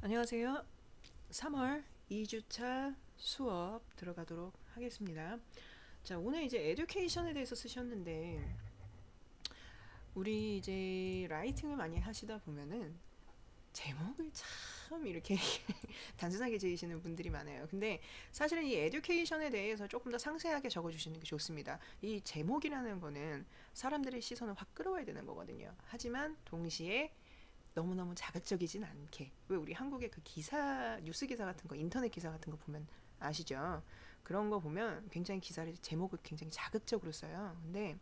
안녕하세요. 3월 2주차 수업 들어가도록 하겠습니다. 자, 오늘 이제 에듀케이션에 대해서 쓰셨는데, 우리 이제 라이팅을 많이 하시다 보면은 제목을 참 이렇게 단순하게 지으시는 분들이 많아요. 근데 사실은 이 에듀케이션에 대해서 조금 더 상세하게 적어주시는 게 좋습니다. 이 제목이라는 거는 사람들의 시선을 확 끌어와야 되는 거거든요. 하지만 동시에 너무너무 자극적이진 않게. 왜 우리 한국의 그 기사, 뉴스 기사 같은 거, 인터넷 기사 같은 거 보면 아시죠? 그런 거 보면 굉장히 기사를, 제목을 굉장히 자극적으로 써요. 근데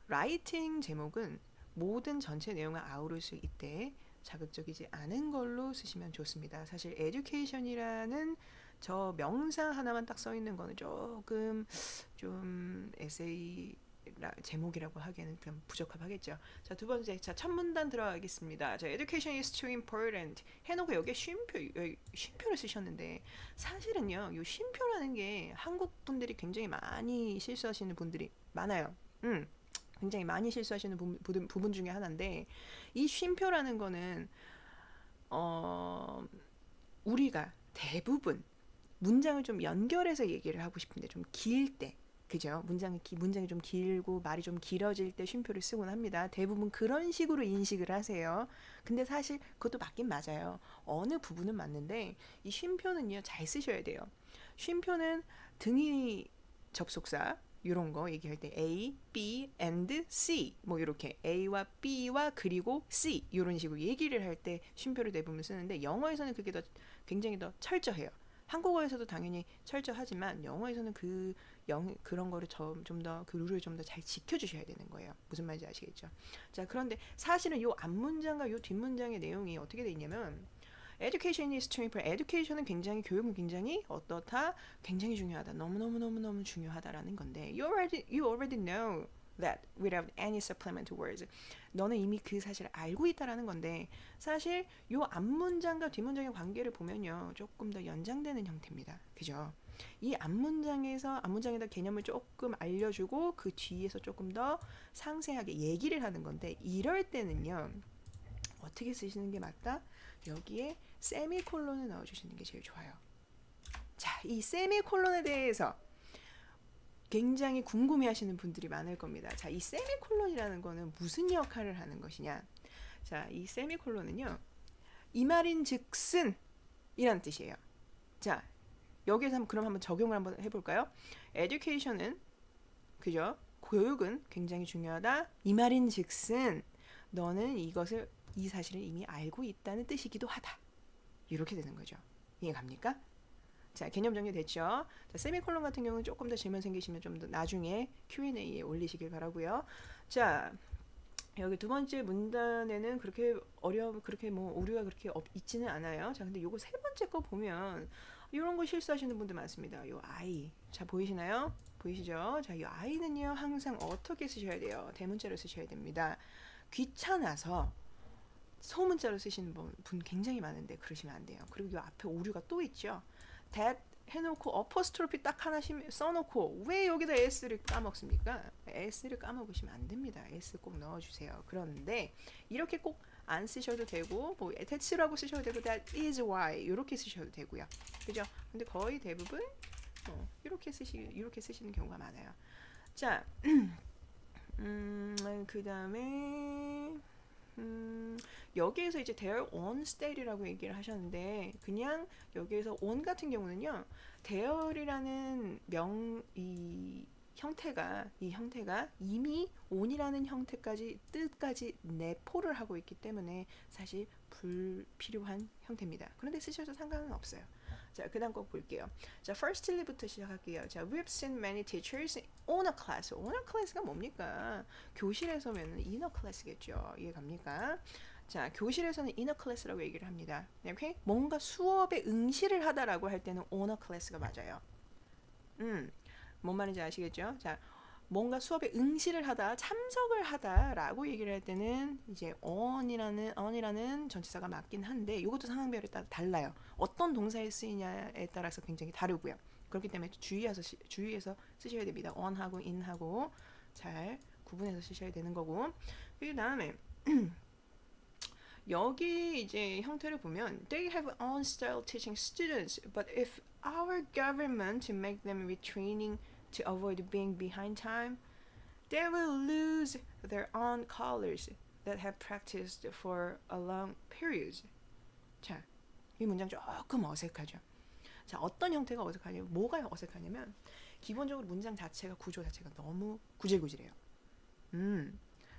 라이팅 제목은 모든 전체 내용을 아우를 수 있대 자극적이지 않은 걸로 쓰시면 좋습니다. 사실 education이라는 저 명사 하나만 딱 써 있는 거는 조금 좀 에세이 제목이라고 하기에는 좀 부적합하겠죠. 자, 두 번째. 자, 첫 문단 들어가겠습니다. 자, education is too important 해놓고 여기에 쉼표를 쓰셨는데, 사실은요, 이 쉼표라는 게 한국 분들이 굉장히 많이 실수하시는 분들이 많아요. 굉장히 많이 실수하시는 부분 중에 하나인데, 이 쉼표라는 거는 우리가 대부분 문장을 좀 연결해서 얘기를 하고 싶은데 좀 길 때, 그죠? 문장이 좀 길고 말이 좀 길어질 때 쉼표를 쓰곤 합니다. 대부분 그런 식으로 인식을 하세요. 근데 사실 그것도 맞긴 맞아요. 어느 부분은 맞는데 이 쉼표는요, 잘 쓰셔야 돼요. 쉼표는 등이 접속사 이런 거 얘기할 때 A, B, and C 뭐 이렇게 A와 B와 그리고 C 이런 식으로 얘기를 할 때 쉼표를 대부분 쓰는데, 영어에서는 그게 더 굉장히 더 철저해요. 한국어에서도 당연히 철저하지만 영어에서는 그런 거를 좀 더 그 룰을 좀 더 잘 지켜주셔야 되는 거예요. 무슨 말인지 아시겠죠? 자, 그런데 사실은 요 앞문장과 요 뒷문장의 내용이 어떻게 돼 있냐면, education is too important. education은 굉장히, 교육은 굉장히 어떻다, 굉장히 중요하다, 너무너무너무너무 중요하다라는 건데, you already know that without any supplemental words. 너는 이미 그 사실을 알고 있다라는 건데, 사실 요 앞문장과 뒷문장의 관계를 보면요, 조금 더 연장되는 형태입니다. 그죠? 이 앞문장에다 개념을 조금 알려주고 그 뒤에서 조금 더 상세하게 얘기를 하는 건데, 이럴 때는요, 어떻게 쓰시는 게 맞다? 여기에 세미콜론을 넣어주시는 게 제일 좋아요. 자, 이 세미콜론에 대해서 굉장히 궁금해하시는 분들이 많을 겁니다. 자, 이 세미콜론이라는 거는 무슨 역할을 하는 것이냐? 자, 이 세미콜론은요, 이 말인 즉슨 이란 뜻이에요. 자, 여기에서 그럼 한번 적용을 한번 해볼까요? education은, 그죠? 교육은 굉장히 중요하다. 이 말인 즉슨 너는 이 사실을 이미 알고 있다는 뜻이기도 하다. 이렇게 되는 거죠. 이해 갑니까? 자, 개념 정리됐죠? 자, 세미콜론 같은 경우는 조금 더 질문 생기시면 좀 더 나중에 Q&A에 올리시길 바라고요. 자, 여기 두 번째 문단에는 그렇게 뭐 오류가 그렇게 있지는 않아요. 자, 근데 요거 세 번째 거 보면 이런 거 실수하시는 분들 많습니다. 요 I. 자, 보이시나요? 보이시죠? 자, 이 I는요, 항상 어떻게 쓰셔야 돼요? 대문자로 쓰셔야 됩니다. 귀찮아서 소문자로 쓰시는 분 굉장히 많은데 그러시면 안 돼요. 그리고 이 앞에 오류가 또 있죠. that 해놓고 어퍼스트로피 딱 하나 써놓고 왜 여기다 s를 까먹습니까? s를 까먹으시면 안 됩니다. s 꼭 넣어주세요. 그런데 이렇게 꼭 안 쓰셔도 되고, 뭐 that's라고 쓰셔도 되고, that is why 이렇게 쓰셔도 되고요. 그죠? 근데 거의 대부분 이렇게 쓰시는 경우가 많아요. 자, 그 다음에 여기에서 이제 their own state이라고 얘기를 하셨는데, 그냥 여기에서 on 같은 경우는요, there이라는 이 형태가 이미 on이라는 뜻까지 내포를 하고 있기 때문에 사실 불필요한 형태입니다. 그런데 쓰셔도 상관은 없어요. 자, 그 다음 거 볼게요. 자, firstly부터 시작할게요. 자, we've seen many teachers on a class. on a class가 뭡니까? 교실에서면 inner class겠죠. 이해 갑니까? 자, 교실에서는 inner class라고 얘기를 합니다. 오케이? 뭔가 수업에 응시를 하다라고 할 때는 on a class가 맞아요. 뭔 말인지 아시겠죠? 자, 뭔가 수업에 응시를 하다, 참석을 하다라고 얘기를 할 때는 이제 on이라는 전치사가 맞긴 한데, 이것도 상황별에 따라 달라요. 어떤 동사에 쓰이냐에 따라서 굉장히 다르고요. 그렇기 때문에 주의해서 쓰셔야 됩니다. on하고 in하고 잘 구분해서 쓰셔야 되는 거고. 그 다음에 여기 이제 형태를 보면 they have own style teaching students, but if our government to make them retraining to avoid being behind time, they will lose their own colors that have practiced for a long period. 자, 이 문장 조금 어색하죠. 자, 어떤 형태가 어색하냐면 뭐가 어색하냐면 기본적으로 문장 자체가 구조 자체가 너무 구질구질해요.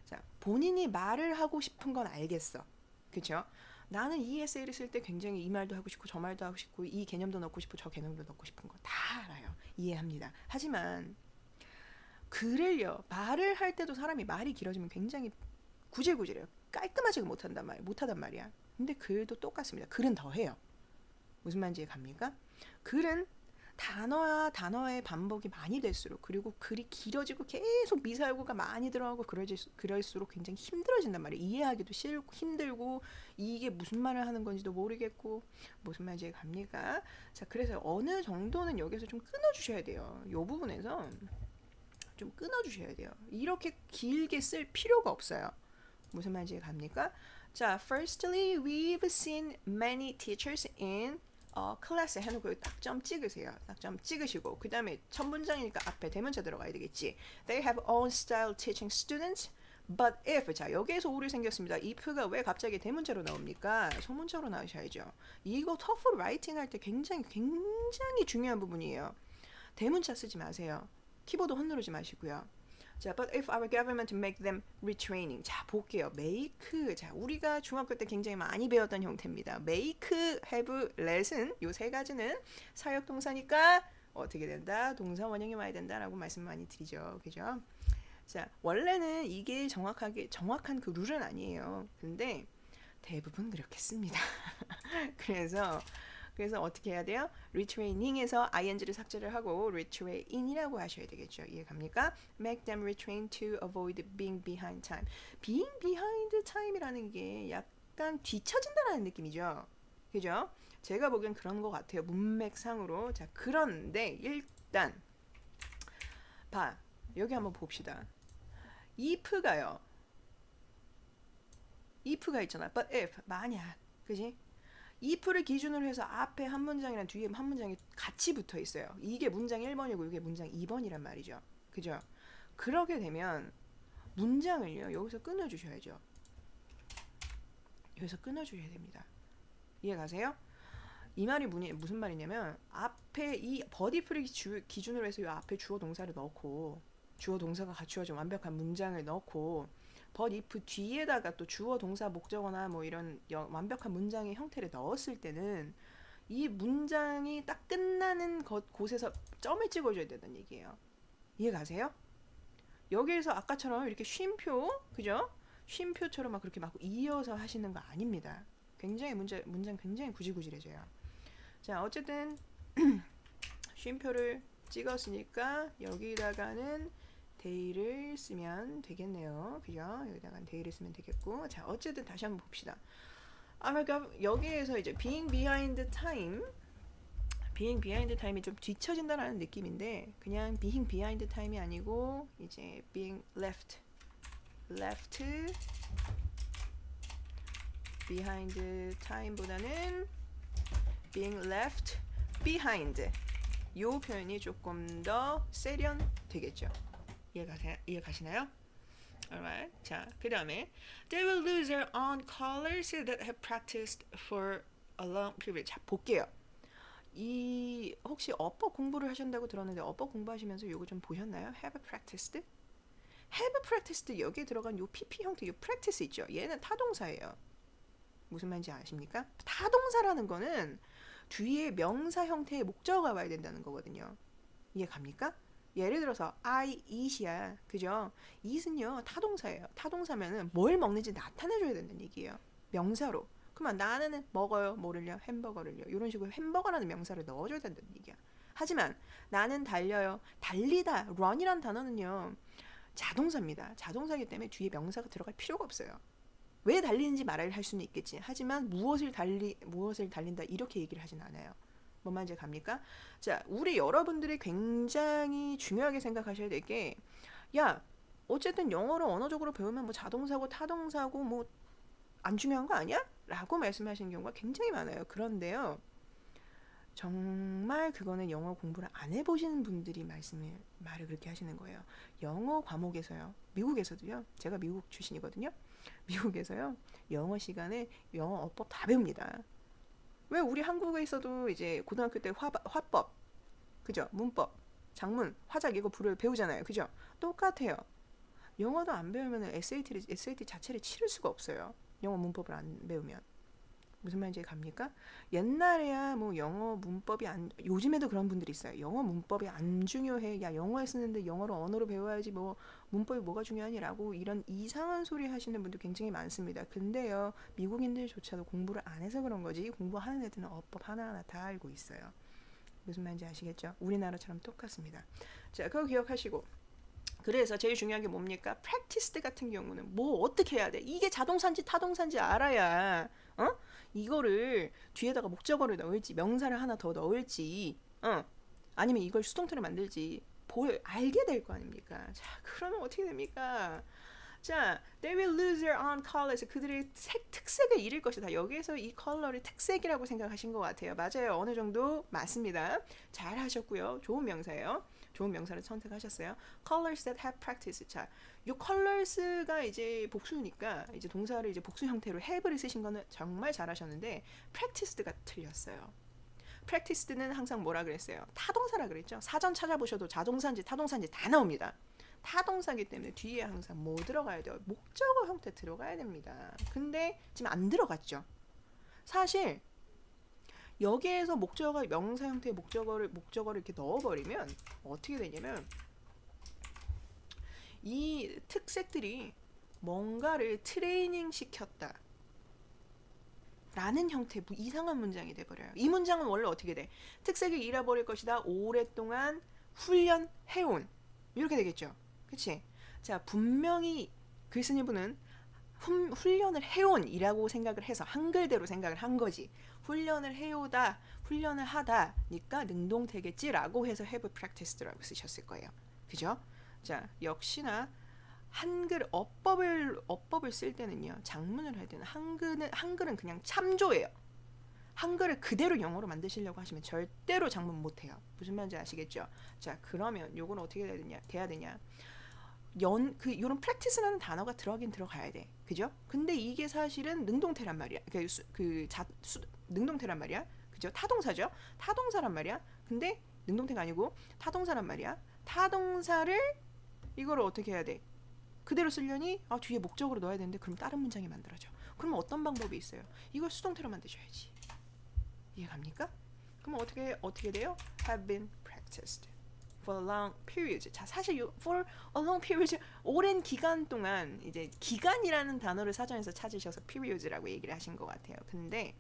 자, 본인이 말을 하고 싶은 건 알겠어. 그쵸? 나는 이 에세이를 쓸 때 굉장히 이 말도 하고 싶고 저 말도 하고 싶고 이 개념도 넣고 싶고 저 개념도 넣고 싶은 거 다 알아요. 이해합니다. 하지만 글을요, 말을 할 때도 사람이 말이 길어지면 굉장히 구질구질해요. 깔끔하지가 못하단 말이야. 근데 글도 똑같습니다. 글은 더 해요. 무슨 말인지 갑니까? 글은 단어와 단어의 반복이 많이 될수록, 그리고 글이 길어지고 계속 미사여구가 많이 들어가고 그럴수록 굉장히 힘들어진단 말이에요. 이해하기도 싫고 힘들고 이게 무슨 말을 하는 건지도 모르겠고 무슨 말인지 갑니까? 자, 그래서 어느 정도는 여기서 좀 끊어주셔야 돼요. 이 부분에서 좀 끊어주셔야 돼요. 이렇게 길게 쓸 필요가 없어요. 무슨 말인지 갑니까? 자, firstly, we've seen many teachers in 클래스 해놓고 딱점 찍으세요. 딱점 찍으시고 그 다음에 첫 문장이니까 앞에 대문자 들어가야 되겠지. They have own style teaching students, but if. 자, 여기에서 오류 생겼습니다. if가 왜 갑자기 대문자로 나옵니까? 소문자로 나오셔야죠. 이거 TOEFL 라이팅 할 때 굉장히 중요한 부분이에요. 대문자 쓰지 마세요. 키보드 헛누르지 마시고요. 자, but if our government make them retraining. 자, 볼게요. make. 자, 우리가 중학교 때 굉장히 많이 배웠던 형태입니다. make, have, let은 요 세 가지는 사역 동사니까 어떻게 된다? 동사 원형이 와야 된다라고 말씀 많이 드리죠. 그죠? 자, 원래는 이게 정확한 그 룰은 아니에요. 근데 대부분 그렇게 씁니다. 그래서 어떻게 해야 돼요? retraining에서 ing를 삭제를 하고 retrain이라고 하셔야 되겠죠. 이해 갑니까? make them retrain to avoid being behind time. being behind time이라는 게 약간 뒤처진다는 느낌이죠. 그죠? 제가 보기엔 그런 것 같아요. 문맥상으로. 자, 그런데 일단 여기 한번 봅시다. if가요. if가 있잖아. but if 만약, 그지? if를 기준으로 해서 앞에 한 문장이랑 뒤에 한 문장이 같이 붙어 있어요. 이게 문장 1번이고 이게 문장 2번이란 말이죠. 그죠? 그렇게 되면 문장을요, 여기서 끊어주셔야죠. 여기서 끊어주셔야 됩니다. 이해 가세요? 이 말이 무슨 말이냐면 앞에 이 but if를 기준으로 해서 이 앞에 주어 동사를 넣고 주어 동사가 갖추어진 완벽한 문장을 넣고 but if 뒤에다가 또 주어 동사 목적어나 뭐 이런 완벽한 문장의 형태를 넣었을 때는 이 문장이 딱 끝나는 곳에서 점을 찍어줘야 된다는 얘기예요. 이해 가세요? 여기에서 아까처럼 이렇게 쉼표, 그죠? 쉼표처럼 막 그렇게 막 이어서 하시는 거 아닙니다. 굉장히 문장 굉장히 구질구질해져요. 자, 어쨌든 쉼표를 찍었으니까 여기다가는 day를 쓰면 되겠네요. 그죠? 여기다가는 day를 쓰면 되겠고. 자, 어쨌든 다시 한번 봅시다. 여기에서 이제 being behind time이 좀 뒤처진다라는 느낌인데 그냥 being behind time이 아니고 이제 being left behind time보다는 being left behind 요 표현이 조금 더 세련되겠죠. 이해 가시나요? Alright. 자, 그 다음에 they will lose their own colors that have practiced for a long period. 자, 볼게요. 이 혹시 어법 공부를 하신다고 들었는데 어법 공부하시면서 요거 좀 보셨나요? have practiced? have practiced 여기에 들어간 요 pp 형태 요 practice 있죠? 얘는 타동사예요. 무슨 말인지 아십니까? 타동사라는 거는 뒤에 명사 형태의 목적어가 와야 된다는 거거든요. 이해 갑니까? 예를 들어서 I eat이야. 그죠? eat은요 타동사예요. 타동사면은 뭘 먹는지 나타내줘야 된다는 얘기예요. 명사로. 그러면 나는 먹어요. 뭐를요? 햄버거를요. 이런 식으로 햄버거라는 명사를 넣어줘야 된다는 얘기야. 하지만 나는 달려요. 달리다. run이란 단어는요 자동사입니다. 자동사이기 때문에 뒤에 명사가 들어갈 필요가 없어요. 왜 달리는지 말을 할 수는 있겠지. 하지만 무엇을 달린다 이렇게 얘기를 하진 않아요. 뭔 말인지 갑니까? 자, 우리 여러분들이 굉장히 중요하게 생각하셔야 될 게, 야, 어쨌든 영어를 언어적으로 배우면 뭐 자동사고 타동사고 뭐 안 중요한 거 아니야? 라고 말씀하시는 경우가 굉장히 많아요. 그런데요. 정말 그거는 영어 공부를 안 해보시는 분들이 말을 그렇게 하시는 거예요. 영어 과목에서요. 미국에서도요. 제가 미국 출신이거든요. 미국에서요. 영어 시간에 영어 어법 다 배웁니다. 왜 우리 한국에서도 이제 고등학교 때 화법, 그죠? 문법, 장문, 화작 이거 배우잖아요. 그죠? 똑같아요. 영어도 안 배우면 SAT 자체를 치를 수가 없어요. 영어 문법을 안 배우면. 무슨 말인지 갑니까? 옛날에야 뭐 영어 문법이 요즘에도 그런 분들이 있어요. 영어 문법이 안 중요해. 야, 영어에 쓰는데 영어로 언어로 배워야지 뭐 문법이 뭐가 중요하니라고 이런 이상한 소리 하시는 분들 굉장히 많습니다. 근데요, 미국인들조차도 공부를 안 해서 그런 거지 공부하는 애들은 어법 하나하나 다 알고 있어요. 무슨 말인지 아시겠죠? 우리나라처럼 똑같습니다. 자, 그거 기억하시고. 그래서 제일 중요한 게 뭡니까? 프랙티스 같은 경우는 뭐 어떻게 해야 돼? 이게 자동사인지 타동사인지 알아야 이거를 뒤에다가 목적어를 넣을지 명사를 하나 더 넣을지 아니면 이걸 수동태로 만들지 알게 될 거 아닙니까? 자, 그러면 어떻게 됩니까? 자, they will lose their own colors. 그들의 특색을 잃을 것이다. 여기에서 이 컬러를 특색이라고 생각하신 것 같아요. 맞아요. 어느 정도 맞습니다. 잘 하셨고요. 좋은 명사예요. 좋은 명사를 선택하셨어요. Colors that have practice. 자, 이 colors가 이제 복수니까 이제 동사를 이제 복수 형태로 have를 쓰신 거는 정말 잘하셨는데 practiced가 틀렸어요. practiced는 항상 뭐라 그랬어요? 타동사라 그랬죠. 사전 찾아보셔도 자동사인지 타동사인지 다 나옵니다. 타동사기 때문에 뒤에 항상 뭐 들어가야 돼요? 목적어 형태 들어가야 됩니다. 근데 지금 안 들어갔죠. 사실 여기에서 목적어가 명사 형태의 목적어를 이렇게 넣어버리면 어떻게 되냐면 이 특색들이 뭔가를 트레이닝 시켰다 라는 형태의 이상한 문장이 돼버려요. 이 문장은 원래 어떻게 돼? 특색을 잃어버릴 것이다. 오랫동안 훈련해온 이렇게 되겠죠. 그치? 자, 분명히 글쓴이분은 훈련을 해온이라고 생각을 해서 한글대로 생각을 한 거지. 훈련을 해오다, 훈련을 하다니까 능동태겠지라고 해서 have practiced라고 쓰셨을 거예요. 그죠? 자, 역시나 한글 어법을 쓸 때는요. 장문을 할 때는 한글은 그냥 참조예요. 한글을 그대로 영어로 만드시려고 하시면 절대로 장문 못 해요. 무슨 말인지 아시겠죠? 자, 그러면 요건 어떻게 돼야 되냐? 요런 practice라는 단어가 들어가긴 들어가야 돼. 그죠? 근데 이게 사실은 능동태란 말이야. 능동태란 말이야. 그죠? 타동사죠? 타동사란 말이야. 근데 능동태가 아니고 타동사란 말이야. 타동사를 이거를 어떻게 해야 돼? 그대로 쓰려니 뒤에 목적으로 넣어야 되는데 그럼 다른 문장이 만들어져. 그럼 어떤 방법이 있어요? 이걸 수동태로 만드셔야지. 이해 갑니까? 그럼 어떻게 돼요? Have been practiced for a long period. 자, 사실 for a long period 오랜 기간 동안 이제 기간이라는 단어를 사전에서 찾으셔서 period라고 얘기를 하신 것 같아요. 근데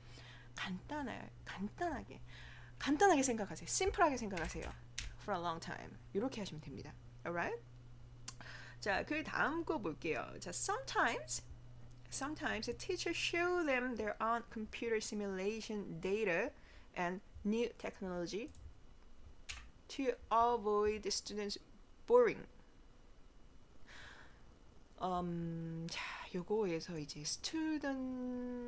간단하게 생각하세요. 심플하게 생각하세요. For a long time 이렇게 하시면 됩니다. Alright? 자, 그 다음 거 볼게요. 자, sometimes the teachers show them their own computer simulation data and new technology to avoid the students boring. 자, 요거에서 이제 스튜던트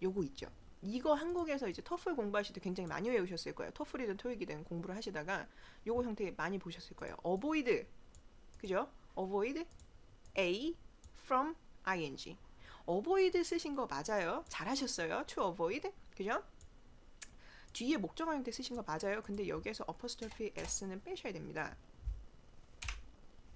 요거 있죠. 이거 한국에서 이제 토플 공부하실 때 굉장히 많이 외우셨을 거예요. 토플이든 토익이든 공부를 하시다가 요거 형태 많이 보셨을 거예요. avoid, 그죠? avoid A from ing. avoid 쓰신 거 맞아요. 잘하셨어요. to avoid, 그죠? 뒤에 목적어 형태 쓰신 거 맞아요. 근데 여기에서 apostrophe s는 빼셔야 됩니다.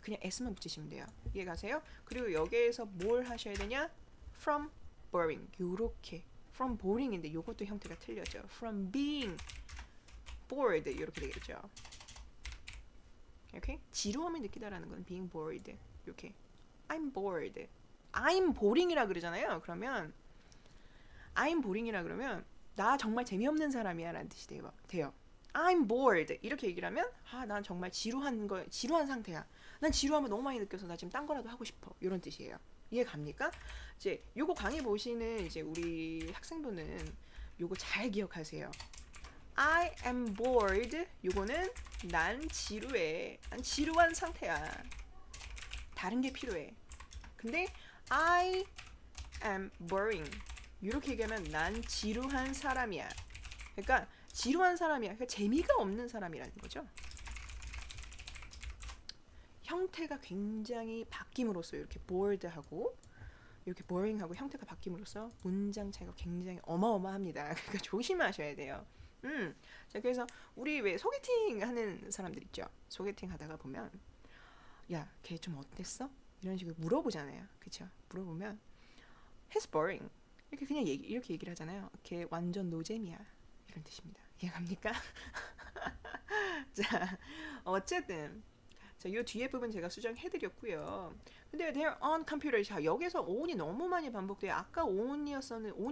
그냥 s만 붙이시면 돼요. 이해 가세요? 그리고 여기에서 뭘 하셔야 되냐? from boring. 요렇게 from boring인데 요것도 형태가 틀려져. from being bored 이렇게 되겠죠. 이렇게 지루함을 느끼다라는 건 being bored. 이렇게 I'm bored. I'm boring이라 그러잖아요. 그러면 I'm boring이라 그러면 나 정말 재미없는 사람이야 라는 뜻이 돼요. I'm bored 이렇게 얘기를 하면 난 정말 지루한 상태야. 난 지루함을 너무 많이 느껴서 나 지금 딴 거라도 하고 싶어. 이런 뜻이에요. 이해 갑니까? 이제 요거 강의 보시는 이제 우리 학생분은 요거 잘 기억하세요. I am bored. 요거는 난 지루해. 난 지루한 상태야. 다른 게 필요해. 근데 I am boring. 이렇게 얘기하면 난 지루한 사람이야. 그러니까 지루한 사람이야. 그러니까 재미가 없는 사람이라는 거죠. 형태가 굉장히 바뀜으로써 이렇게 bored하고 이렇게 boring하고 형태가 바뀜으로써 문장 차이가 굉장히 어마어마합니다. 그러니까 조심하셔야 돼요. 자, 그래서 우리 왜 소개팅 하는 사람들 있죠. 소개팅 하다가 보면 야, 걔 좀 어땠어? 이런 식으로 물어보잖아요. 그쵸? 물어보면 he's boring. 이렇게 그냥 이렇게 얘기를 하잖아요. 걔 완전 노잼이야. 이런 뜻입니다. 이해갑니까? 자, 어쨌든 자, 이 뒤에 부분 제가 수정해드렸고요. 근데 they're on computer. 자, 여기서 on이 너무 많이 반복돼요. 아까 on이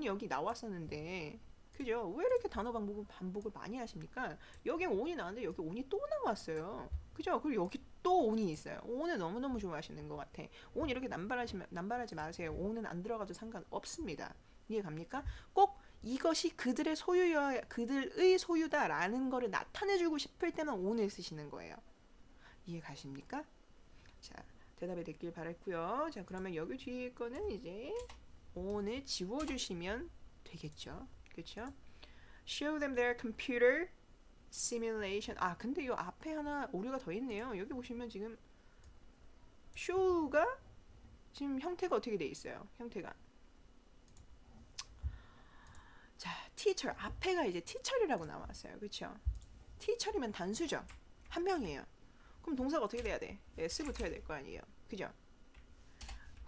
여기 나왔었는데 그죠? 왜 이렇게 단어 반복을 많이 하십니까? 여기 on이 나왔는데 여기 on이 또 나왔어요. 그죠? 그리고 여기 또 on이 있어요. on을 너무너무 좋아하시는 것 같아. on 이렇게 남발하지 마세요. on은 안 들어가도 상관없습니다. 이해갑니까? 꼭 이것이 그들의 소유다라는 거를 나타내주고 싶을 때만 on을 쓰시는 거예요. 이해 가십니까? 자, 대답이 됐길 바랄고요. 자, 그러면 여기 뒤에 거는 이제 on을 지워주시면 되겠죠. 그렇죠? Show them their computer simulation. 아, 근데 이 앞에 하나 오류가 더 있네요. 여기 보시면 지금 show가 지금 형태가 어떻게 돼 있어요? 형태가 자, teacher 앞에가 이제 teacher이라고 나왔어요. 그렇죠? teacher이면 단수죠. 한 명이에요. 그럼 동사가 어떻게 돼야 돼? s 붙어야 될 거 아니에요. 그죠?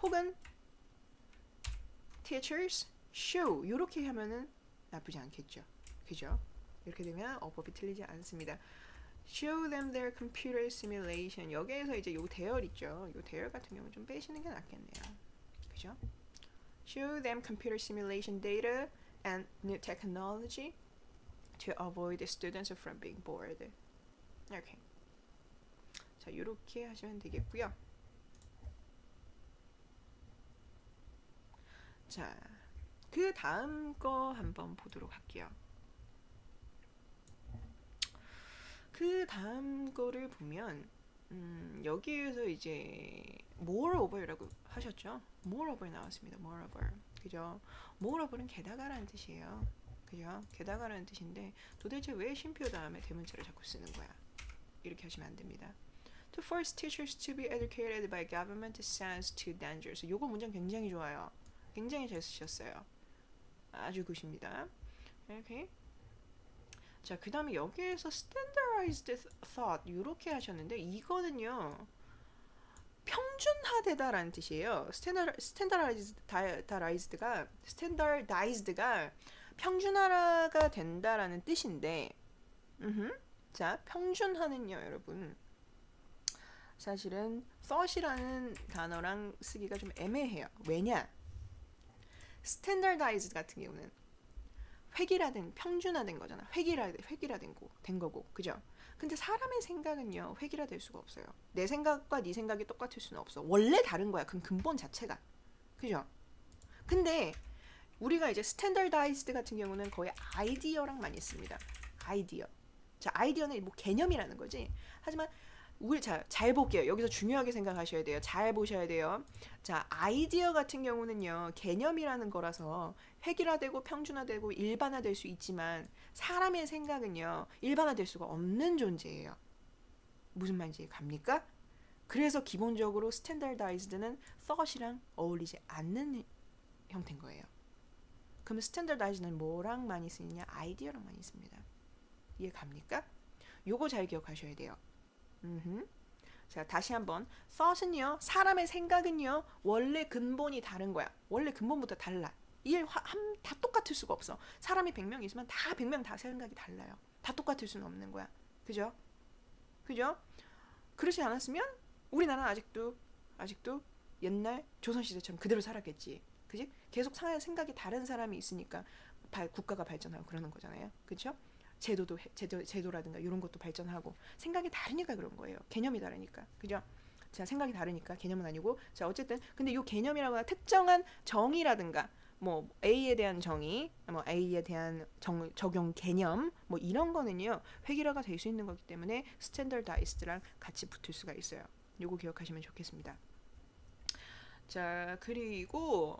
혹은 teachers show 이렇게 하면은 나쁘지 않겠죠. 그죠? 이렇게 되면 어법이 틀리지 않습니다. Show them their computer simulation. 여기에서 이제 요 대열 있죠. 요 대열 같은 경우 좀 빼시는 게 낫겠네요. 그죠? Show them computer simulation data and new technology to avoid the students from being bored. 이렇게. 자, 이렇게 하시면 되겠고요. 자, 그 다음 거 한번 보도록 할게요. 그 다음 거를 보면 여기에서 이제 moreover라고 하셨죠? moreover 나왔습니다. moreover. 그죠? moreover는 게다가라는 뜻이에요. 그죠? 게다가라는 뜻인데 도대체 왜 쉼표 다음에 대문자를 자꾸 쓰는 거야? 이렇게 하시면 안 됩니다. To force teachers to be educated by government sounds too dangerous. 요거 문장 굉장히 좋아요. 굉장히 잘 쓰셨어요. 아주 굿입니다. 이렇게. 자, 그 다음에 여기에서 standardized thought 이렇게 하셨는데 이거는요 평준화되다라는 뜻이에요. standardized가 평준화가 된다라는 뜻인데, 자, 평준화는요, 여러분. 사실은 thought이라는 단어랑 쓰기가 좀 애매해요. 왜냐? standardized 같은 경우는 획일화된, 평준화된 거잖아. 획일화된 거고, 그죠? 근데 사람의 생각은요, 획일화될 수가 없어요. 내 생각과 네 생각이 똑같을 수는 없어. 원래 다른 거야. 그 근본 자체가, 그죠? 근데 우리가 이제 standardized 같은 경우는 거의 아이디어랑 많이 씁니다. 아이디어. 자, 아이디어는 뭐 개념이라는 거지. 하지만 우리 잘 볼게요. 여기서 중요하게 생각하셔야 돼요. 잘 보셔야 돼요. 자, 아이디어 같은 경우는요, 개념이라는 거라서 획일화되고 평준화되고 일반화될 수 있지만 사람의 생각은요, 일반화될 수가 없는 존재예요. 무슨 말인지 갑니까? 그래서 기본적으로 스탠다드아이즈드는 thought이랑 어울리지 않는 형태인 거예요. 그럼 스탠다드아이즈는 뭐랑 많이 쓰느냐? 아이디어랑 많이 씁니다. 이해 갑니까? 요거 잘 기억하셔야 돼요. 자, 다시 한번 thought은요, 사람의 생각은요, 원래 근본이 다른 거야. 원래 근본부터 달라. 다 똑같을 수가 없어. 사람이 100명 있으면 다 100명 다 생각이 달라요. 다 똑같을 수는 없는 거야. 그죠? 그죠? 그렇지 않았으면 우리나라는 아직도 옛날 조선시대처럼 그대로 살았겠지. 그지? 계속 생각이 다른 사람이 있으니까 국가가 발전하고 그러는 거잖아요. 그죠? 제도라든가 이런 것도 발전하고 생각이 다르니까 그런 거예요. 개념이 다르니까. 그죠? 자, 생각이 다르니까 개념은 아니고. 자, 어쨌든 근데 이 개념이라고 하는 특정한 정의라든가 뭐 A에 대한 정의, 뭐 A에 대한 적용 개념 뭐 이런 거는요. 획일화가 될 수 있는 거기 때문에 스탠더다이즈드랑 같이 붙을 수가 있어요. 요거 기억하시면 좋겠습니다. 자, 그리고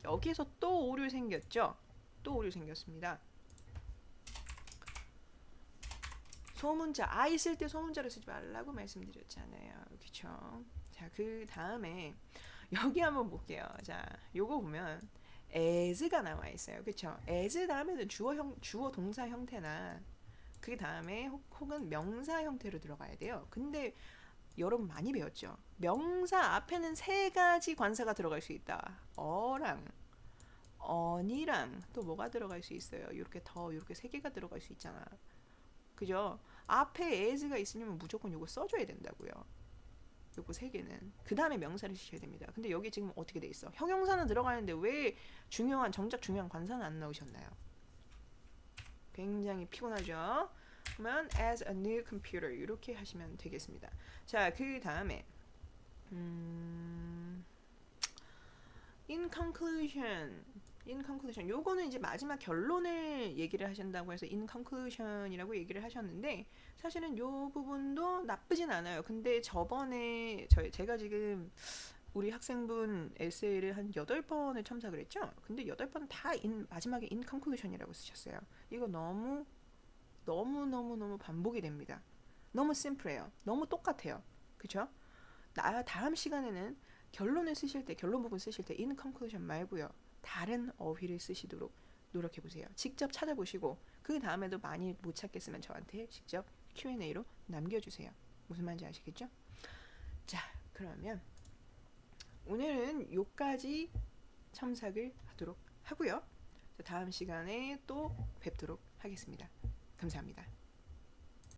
여기에서 또 오류 생겼죠? 또 오류 생겼습니다. 소문자 I 쓸 때 소문자를 쓰지 말라고 말씀드렸잖아요. 그쵸? 자, 그 다음에 여기 한번 볼게요. 자, 요거 보면 as가 나와 있어요. 그쵸? as 다음에는 주어 동사 형태나 그 다음에 혹은 명사 형태로 들어가야 돼요. 근데 여러분 많이 배웠죠? 명사 앞에는 세 가지 관사가 들어갈 수 있다. 어랑 언이랑 또 뭐가 들어갈 수 있어요? 이렇게 세 개가 들어갈 수 있잖아. 그죠? 앞에 as가 있으면 무조건 요거 써줘야 된다고요. 요거 세 개는. 그 다음에 명사를 쓰셔야 됩니다. 근데 여기 지금 어떻게 돼 있어? 형용사는 들어가는데 왜 정작 중요한 관사는 안 넣으셨나요? 굉장히 피곤하죠? 그러면 as a new computer 이렇게 하시면 되겠습니다. 자, 그 다음에 in conclusion 요거는 이제 마지막 결론을 얘기를 하신다고 해서 in conclusion이라고 얘기를 하셨는데 사실은 요 부분도 나쁘진 않아요. 근데 저번에 제가 지금 우리 학생분 에세이를 한 8번을 첨삭을 했죠. 근데 8번 다 마지막에 in conclusion이라고 쓰셨어요. 이거 너무 반복이 됩니다. 너무 심플해요. 너무 똑같아요. 그쵸? 다음 시간에는 결론 부분 쓰실 때 in conclusion 말고요. 다른 어휘를 쓰시도록 노력해 보세요. 직접 찾아보시고 그 다음에도 많이 못 찾겠으면 저한테 직접 Q&A로 남겨주세요. 무슨 말인지 아시겠죠? 자, 그러면 오늘은 요까지 첨삭을 하도록 하고요. 다음 시간에 또 뵙도록 하겠습니다. 감사합니다.